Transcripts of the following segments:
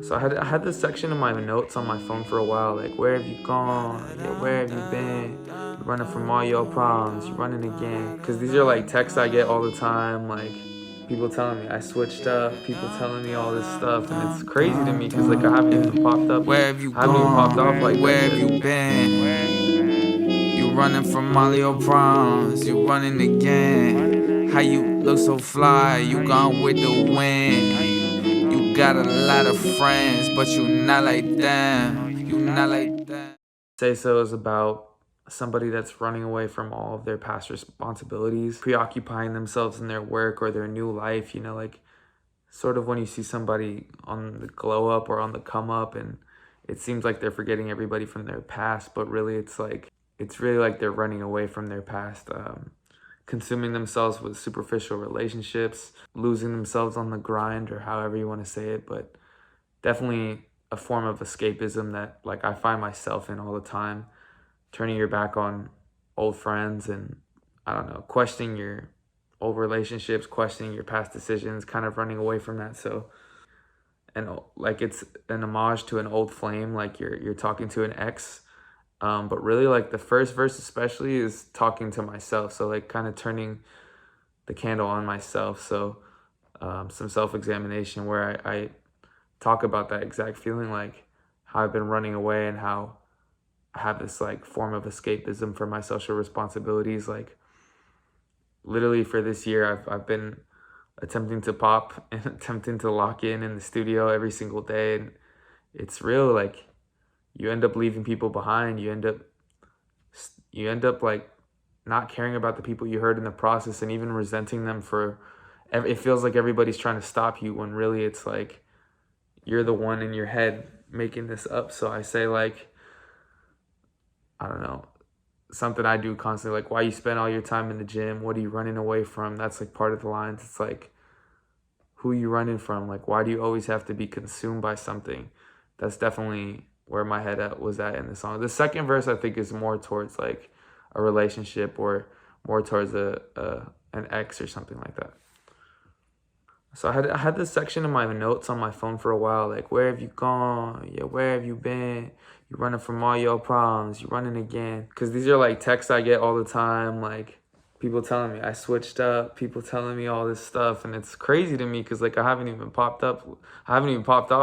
So I had this section in my notes on my phone for a while, like, where have you gone? Yeah, where have you been? You're running from all your problems, you're running again. Because these are like texts I get all the time, like people telling me I switched up, people telling me all this stuff, and it's crazy to me because like I haven't even popped up. Where have you I haven't even popped off gone? like Where that have yet. you been? You running from all your problems, you running again. How you look so fly, you gone with the wind. You got a lot of friends, but you not like them. You not like them. Say So is about somebody that's running away from all of their past responsibilities, preoccupying themselves in their work or their new life, you know, like sort of when you see somebody on the glow up or on the come up and it seems like they're forgetting everybody from their past, but really it's really like they're running away from their past, consuming themselves with superficial relationships, losing themselves on the grind or however you want to say it, but definitely a form of escapism that like I find myself in all the time, turning your back on old friends and I don't know, questioning your old relationships, questioning your past decisions, kind of running away from that. So, and like it's an homage to an old flame, like you're talking to an ex. But really like the first verse especially is talking to myself. So like kind of turning the candle on myself. So some self-examination where I talk about that exact feeling, like how I've been running away and how I have this like form of escapism for my social responsibilities. Like literally for this year, I've been attempting to pop and attempting to lock in the studio every single day. And it's real, like you end up leaving people behind. You end up like not caring about the people you hurt in the process and even resenting them for, it feels like everybody's trying to stop you when really it's like, you're the one in your head making this up. So I say like, I don't know, something I do constantly, like why you spend all your time in the gym, what are you running away from? That's like part of the lines. It's like, who are you running from? Like, why do you always have to be consumed by something? That's definitely where my head was at in the song. The second verse I think is more towards like a relationship or more towards an ex or something like that. So I had this section in my notes on my phone for a while, like, where have you gone? Yeah, where have you been? You're running from all your problems, you're running again. Because these are like texts I get all the time, like people telling me I switched up, people telling me all this stuff. And it's crazy to me because like I haven't even popped off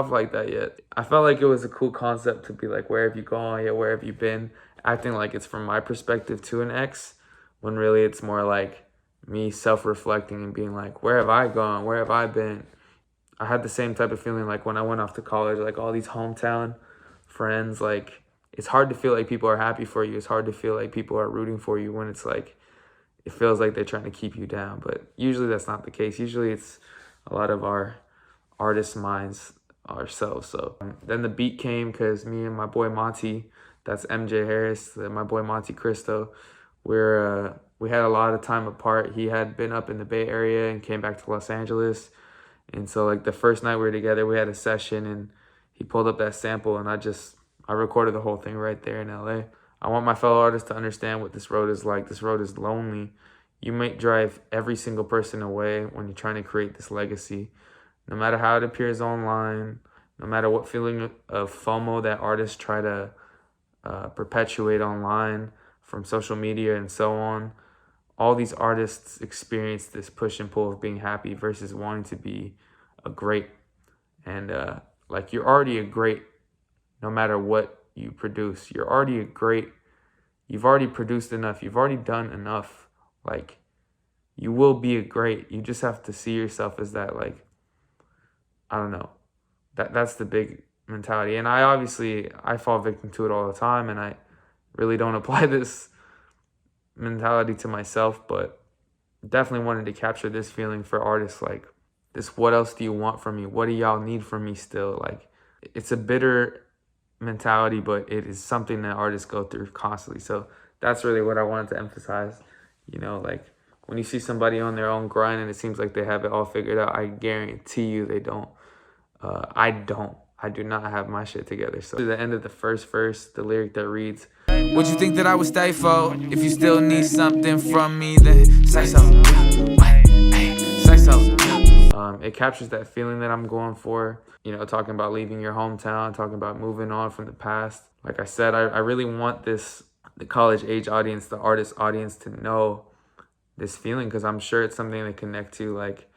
like that yet. I felt like it was a cool concept to be like, where have you gone? Yeah, where have you been? Acting like it's from my perspective to an ex, when really it's more like me self-reflecting and being like, where have I gone? Where have I been? I had the same type of feeling like when I went off to college, like all these hometown friends, like it's hard to feel like people are happy for you. It's hard to feel like people are rooting for you when it's like, it feels like they're trying to keep you down. But usually that's not the case. Usually it's a lot of our artist minds ourselves. So then the beat came because me and my boy Monty, that's MJ Harris, my boy Monte Cristo, we had a lot of time apart. He had been up in the Bay Area and came back to Los Angeles. And so like the first night we were together, we had a session and he pulled up that sample and I recorded the whole thing right there in LA. I want my fellow artists to understand what this road is like. This road is lonely. You might drive every single person away when you're trying to create this legacy. No matter how it appears online, no matter what feeling of FOMO that artists try to perpetuate online from social media and so on, all these artists experience this push and pull of being happy versus wanting to be a great. And like you're already a great no matter what you produce. You're already a great. You've already produced enough. You've already done enough. Like you will be a great. You just have to see yourself as that. Like I don't know. That's the big mentality. And I fall victim to it all the time, and I really don't apply this mentality to myself, but definitely wanted to capture this feeling for artists, like this, what else do you want from me? What do y'all need from me still? Like it's a bitter mentality, but it is something that artists go through constantly. So that's really what I wanted to emphasize. You know, like when you see somebody on their own grind and it seems like they have it all figured out, I guarantee you they don't. I do not have my shit together. So at the end of the first verse, the lyric that reads, Would you think that I would stay for? If you still need something from me, then say so. Say so. It captures that feeling that I'm going for, you know, talking about leaving your hometown, talking about moving on from the past. Like I said, I really want the college age audience, the artist audience, to know this feeling, because I'm sure it's something they connect to. Like,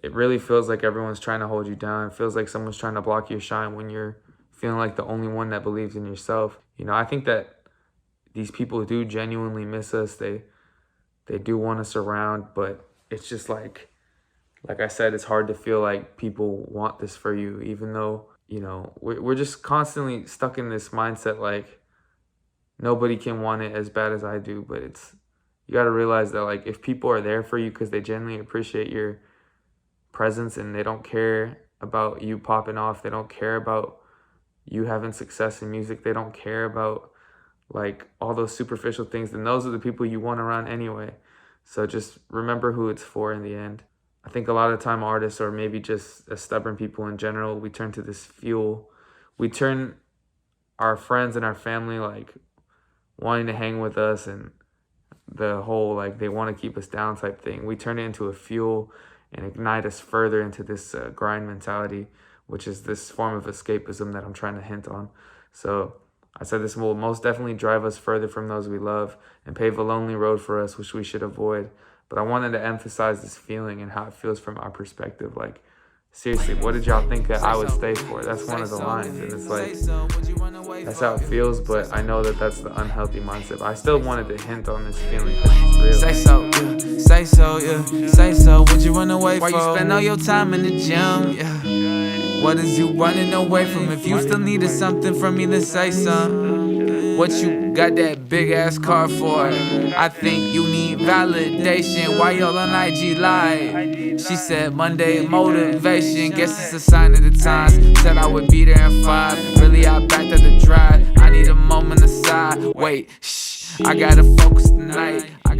it really feels like everyone's trying to hold you down. It feels like someone's trying to block your shine when you're feeling like the only one that believes in yourself. You know, I think that these people do genuinely miss us. They do want us around, but it's just like I said, it's hard to feel like people want this for you, even though, you know, we're just constantly stuck in this mindset like nobody can want it as bad as I do. But you got to realize that, like, if people are there for you because they genuinely appreciate your presence and they don't care about you popping off, they don't care about you having success in music, they don't care about like all those superficial things, then those are the people you want around anyway. So just remember who it's for in the end. I think a lot of time artists, or maybe just as stubborn people in general, we turn to this fuel. We turn our friends and our family, like, wanting to hang with us, and the whole, like, they want to keep us down type thing. We turn it into a fuel and ignite us further into this grind mentality, which is this form of escapism that I'm trying to hint on. So I said this will most definitely drive us further from those we love and pave a lonely road for us, which we should avoid. But I wanted to emphasize this feeling and how it feels from our perspective. Like, seriously, what did y'all think that I would stay for? That's one of the lines, and it's like, that's how it feels, but I know that that's the unhealthy mindset. I still wanted to hint on this feeling because it's real. Say so, yeah. Say so, yeah. Say so. Would you run away from? Why you spend all your time in the gym? Yeah. What is you running away from? If you still needed something from me, then say something. What you got that big ass car for? I think you need validation. Why y'all on IG Live? She said Monday motivation. Guess it's a sign of the times. Said I would be there in 5. Really, I backed up the drive. I need a moment aside. Wait, shh. I gotta focus tonight.